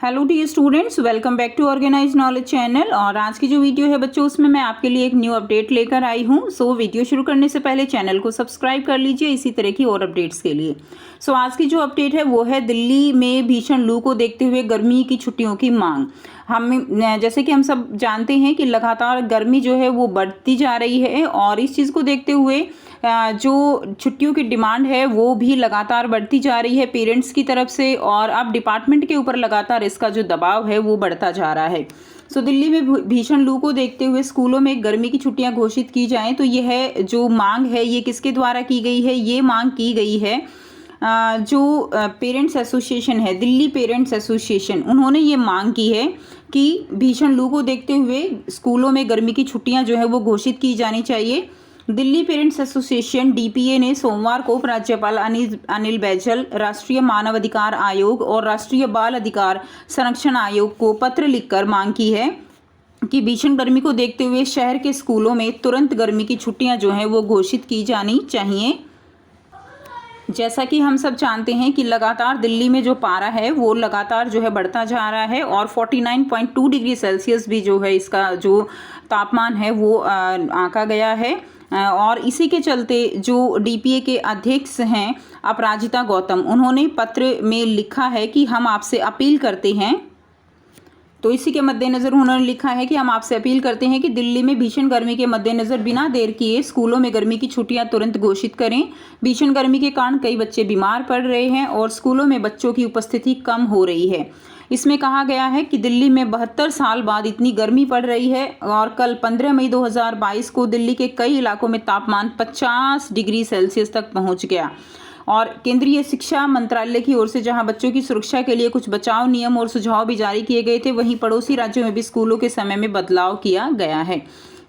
Hello dear students, welcome back to organise knowledge channel. और आज की जो वीडियो है बच्चों, उसमें मैं आपके लिए एक न्यू अपडेट लेकर आई हूँ। सो वीडियो शुरू करने से पहले चैनल को सब्सक्राइब कर लीजिए इसी तरह की और अपडेट्स के लिए। सो आज की जो अपडेट है वो है दिल्ली में भीषण लू को देखते हुए गर्मी की छुट्टियों की मांग। जैसे कि हम सब जानते हैं कि लगातार गर्मी जो है वो बढ़ती जा रही है और इस चीज़ को देखते हुए जो छुट्टियों की डिमांड है वो भी लगातार बढ़ती जा रही है पेरेंट्स की तरफ से, और अब डिपार्टमेंट के ऊपर लगातार इसका जो दबाव है वो बढ़ता जा रहा है। सो दिल्ली में भीषण लू को देखते हुए स्कूलों में गर्मी की छुट्टियां घोषित की जाएं, तो यह जो मांग है ये किसके द्वारा की गई है? ये मांग की गई है जो पेरेंट्स एसोसिएशन है, दिल्ली पेरेंट्स एसोसिएशन, उन्होंने ये मांग की है कि भीषण लू को देखते हुए स्कूलों में गर्मी की छुट्टियां जो है वो घोषित की जानी चाहिए। दिल्ली पेरेंट्स एसोसिएशन डीपीए ने सोमवार को राज्यपाल अनिल बैजल, राष्ट्रीय मानव अधिकार आयोग और राष्ट्रीय बाल अधिकार संरक्षण आयोग को पत्र लिखकर मांग की है कि भीषण गर्मी को देखते हुए शहर के स्कूलों में तुरंत गर्मी की छुट्टियां जो हैं वो घोषित की जानी चाहिए। जैसा कि हम सब जानते हैं कि लगातार दिल्ली में जो पारा है वो लगातार जो है बढ़ता जा रहा है और 49.2 डिग्री सेल्सियस भी जो है इसका जो तापमान है वो आंका गया है। और इसी के चलते जो डीपीए के अध्यक्ष हैं अपराजिता गौतम, उन्होंने पत्र में लिखा है कि हम आपसे अपील करते हैं, तो इसी के मद्देनज़र उन्होंने लिखा है कि हम आपसे अपील करते हैं कि दिल्ली में भीषण गर्मी के मद्देनज़र बिना देर किए स्कूलों में गर्मी की छुट्टियां तुरंत घोषित करें। भीषण गर्मी के कारण कई बच्चे बीमार पड़ रहे हैं और स्कूलों में बच्चों की उपस्थिति कम हो रही है। इसमें कहा गया है कि दिल्ली में 72 साल बाद इतनी गर्मी पड़ रही है और कल 15 मई 2022 को दिल्ली के कई इलाकों में तापमान 50 डिग्री सेल्सियस तक पहुंच गया। और केंद्रीय शिक्षा मंत्रालय की ओर से जहां बच्चों की सुरक्षा के लिए कुछ बचाव नियम और सुझाव भी जारी किए गए थे, वहीं पड़ोसी राज्यों में भी स्कूलों के समय में बदलाव किया गया है।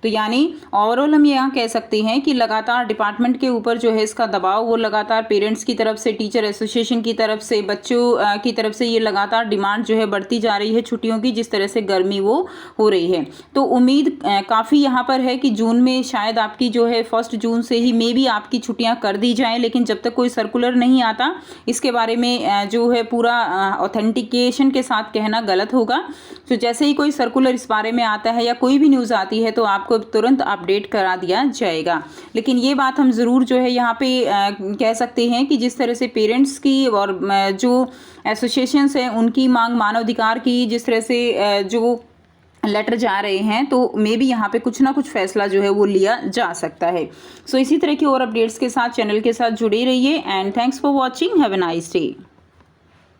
तो यानी ओवरऑल हम यहाँ कह सकते हैं कि लगातार डिपार्टमेंट के ऊपर जो है इसका दबाव वो लगातार पेरेंट्स की तरफ से, टीचर एसोसिएशन की तरफ से, बच्चों की तरफ से ये लगातार डिमांड जो है बढ़ती जा रही है छुट्टियों की, जिस तरह से गर्मी वो हो रही है। तो उम्मीद काफ़ी यहाँ पर है कि जून में शायद आपकी जो है 1 जून से ही मे भी आपकी छुट्टियाँ कर दी जाएँ, लेकिन जब तक कोई सर्कुलर नहीं आता इसके बारे में जो है पूरा ऑथेंटिकेशन के साथ कहना गलत होगा। तो जैसे ही कोई सर्कुलर इस बारे में आता है या कोई भी न्यूज़ आती है तो आपको तुरंत अपडेट करा दिया जाएगा। लेकिन ये बात हम ज़रूर जो है यहाँ पे कह सकते हैं कि जिस तरह से पेरेंट्स की और जो एसोसिएशंस हैं उनकी मांग मानवाधिकार की जिस तरह से जो लेटर जा रहे हैं, तो मे भी यहाँ पे कुछ ना कुछ फैसला जो है वो लिया जा सकता है। सो इसी तरह की और अपडेट्स के साथ चैनल के साथ जुड़े रहिए and thanks for watching. Have a nice day.